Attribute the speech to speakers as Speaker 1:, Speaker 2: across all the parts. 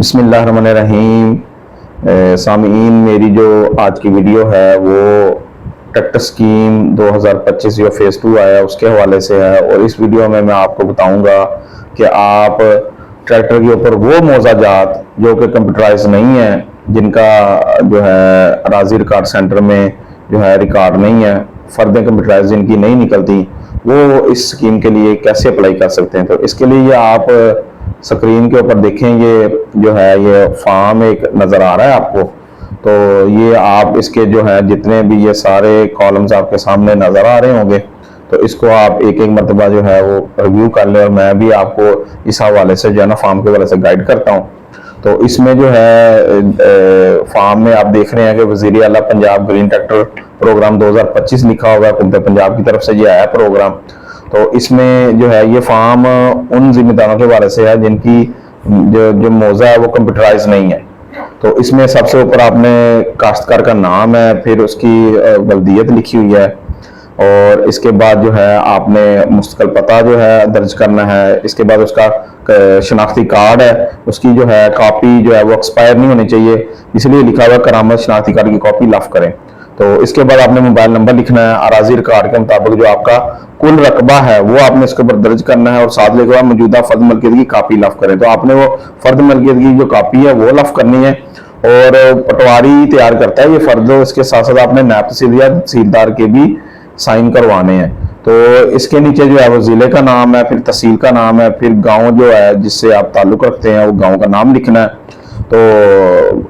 Speaker 1: बिस्मिल्लाहिर्रहमानिर्रहीम। सामीन, मेरी जो आज की वीडियो है वो ट्रैक्टर स्कीम 2025 जो फेज़ 2 आया उसके हवाले से है। और इस वीडियो में मैं आपको बताऊंगा कि आप ट्रैक्टर के ऊपर वो मौज़ाजात जो कि कंप्यूटराइज नहीं है, जिनका जो है अराजी रिकॉर्ड सेंटर में जो है रिकॉर्ड नहीं है, फ़र्दें कंप्यूटराइज जिनकी नहीं निकलती, वो इस स्कीम के लिए कैसे अप्लाई कर सकते हैं। तो इसके लिए आप स्क्रीन के ऊपर देखें, ये जो है ये फॉर्म एक नज़र आ रहा है आपको। तो ये आप इसके जो है जितने भी ये सारे कॉलम्स आपके सामने नज़र आ रहे होंगे, तो इसको आप एक एक मरतबा जो है वो रिव्यू कर लें। और मैं भी आपको इस हवाले से जो है ना फॉर्म के हवाले से गाइड करता हूँ। तो इसमें जो है फॉर्म में आप देख रहे हैं कि वज़ीर आला पंजाब ग्रीन ट्रैक्टर प्रोग्राम 2025 लिखा हुआ है, हुकूमत पंजाब की तरफ से ये आया प्रोग्राम। तो इसमें जो है ये फॉर्म उन जिम्मेदारों के बारे से है जिनकी जो मौजा है वो कंप्यूटराइज नहीं है। तो इसमें सबसे ऊपर आपने काश्तकार का नाम है, फिर उसकी बल्दियत लिखी हुई है, और इसके बाद जो है आपने मुस्तकिल पता जो है दर्ज करना है। इसके बाद उसका शनाख्ती कार्ड है, उसकी जो है कॉपी जो है वो एक्सपायर नहीं होनी चाहिए, इसलिए लिखा हुआ करामत शनाख्ती कार्ड की कॉपी लाफ करें। तो इसके बाद आपने मोबाइल नंबर लिखना है, अराजी रिकॉर्ड के मुताबिक जो आपका कुल रकबा है वो आपने इसके ऊपर दर्ज करना है, और साथ लिखा हुआ मौजूदा फर्द मलकियत की कॉपी लाफ करें। तो आपने वो फर्द मलकियत की जो कॉपी है वो लाफ करनी है, और पटवारी तैयार करता है ये फर्द। इसके साथ साथ आपने नायब तहसील या तहसीलदार के भी साइन करवाने हैं। तो इसके नीचे जो है वो जिले का नाम है, फिर तहसील का नाम है, फिर गांव जो है जिससे आप ताल्लुक रखते हैं वो गांव का नाम लिखना है। तो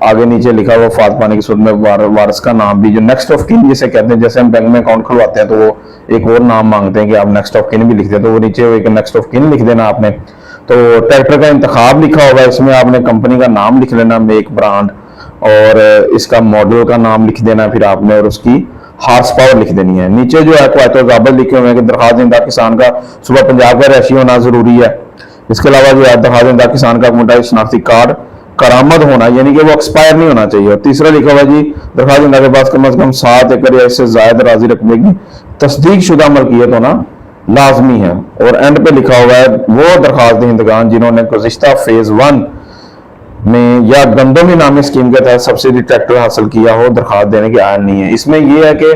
Speaker 1: आगे नीचे लिखा हुआ फात पाने की सूरत में वारिस का नाम भी, जो नेक्स्ट ऑफ किन जिसे कहते हैं, जैसे हम बैंक में अकाउंट खुलवाते हैं तो वो एक और नाम मांगते हैं कि आप नेक्स्ट ऑफ किन भी लिख दें, तो वो नीचे एक नेक्स्ट ऑफ किन लिख देना आपने। तो ट्रैक्टर का इंतखाब लिखा होगा, इसमें आपने कंपनी का नाम लिख लेना, मेक ब्रांड, और इसका मॉडल का नाम लिख देना फिर आपने, और उसकी हार्स पावर लिख देनी है। नीचे जो है क्वाइतो ज़ाबित लिखे हुए हैं कि दरखास्त देनदार किसान का सुबह पंजाब का रहायशी होना जरूरी है। इसके अलावा जो है दरखास्त देनदार किसान का मुंडाई शनाख्ती कार्ड करामद होना, यानी कि वो एक्सपायर नहीं होना चाहिए। और तीसरा लिखा हुआ जी दरखास्त देनदार के पास कम से कम 7 एकड़ या इससे ज्यादा राजी रकबे की तस्दीक शुदा मलकियत होना लाजमी है। और एंड पे लिखा हुआ है वो दरखास्त दहिंदगान जिन्होंने गुज़िश्ता फेज 1 में या गंदमी नामी स्कीम के तहत सब्सिडी ट्रैक्टर हासिल किया हो, दरखास्त देने की आयन नहीं है। इसमें यह है कि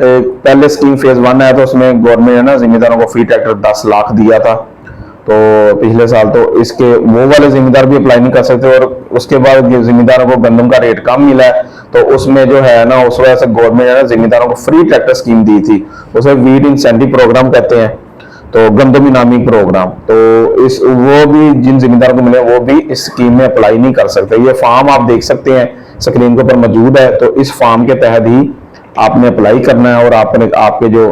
Speaker 1: पहले स्कीम फेज 1 आया तो उसमें गवर्नमेंट ने ना जिम्मेदारों को फ्री ट्रैक्टर 10 लाख दिया था, तो पिछले साल। तो इसके वो वाले जिम्मेदार भी अप्लाई नहीं कर सकते, और उसके बाद जिम्मेदारों को गंदम का रेट कम मिला है, तो उसमें जो है ना उस वजह से गवर्नमेंट ने ना जिम्मेदारों को फ्री ट्रैक्टर स्कीम दी थी, उसे वीट इंसेंटिव प्रोग्राम कहते हैं, तो गंदम इनामी प्रोग्राम। तो इस वो भी जिन जिम्मेदारों को मिले वो भी इस स्कीम में अप्लाई नहीं कर सकते। ये फॉर्म आप देख सकते हैं स्क्रीन के ऊपर मौजूद है, तो इस फॉर्म के तहत ही आपने अप्लाई करना है। और आपने आपके जो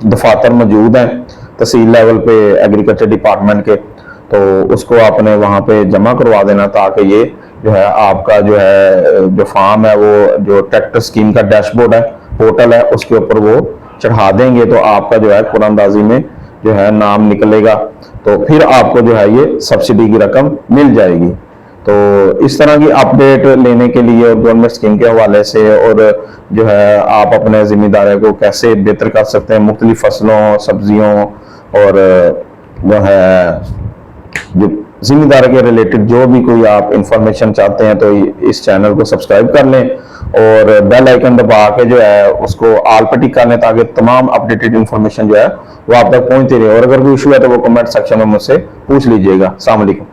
Speaker 1: दफातर मौजूद हैं तहसील लेवल पे एग्रीकल्चर डिपार्टमेंट के, तो उसको आपने वहां पे जमा करवा देना, ताकि ये जो है आपका जो है जो फॉर्म है वो जो ट्रैक्टर स्कीम का डैशबोर्ड है, पोर्टल है, उसके ऊपर वो चढ़ा देंगे, तो आपका जो है कुरानंदाजी में जो है नाम निकलेगा, तो फिर आपको जो है ये सब्सिडी की रकम मिल जाएगी। तो इस तरह की अपडेट लेने के लिए और गवर्नमेंट स्कीम के हवाले से, और जो है आप अपने जिम्मेदारी को कैसे बेहतर कर सकते हैं मुख्तलिफ फसलों, सब्जियों, और जो है जो जिम्मेदारी के रिलेटेड जो भी कोई आप इंफॉर्मेशन चाहते हैं, तो इस चैनल को सब्सक्राइब कर लें और बेल आइकन दबा के जो है उसको ऑल पे टिक कर लें, ताकि तमाम अपडेटेड इंफॉर्मेशन जो है वो आप तक पहुंचती रहे। और अगर कोई इशू है तो वो कमेंट सेक्शन में मुझसे पूछ लीजिएगा। अस्सलाम वालेकुम।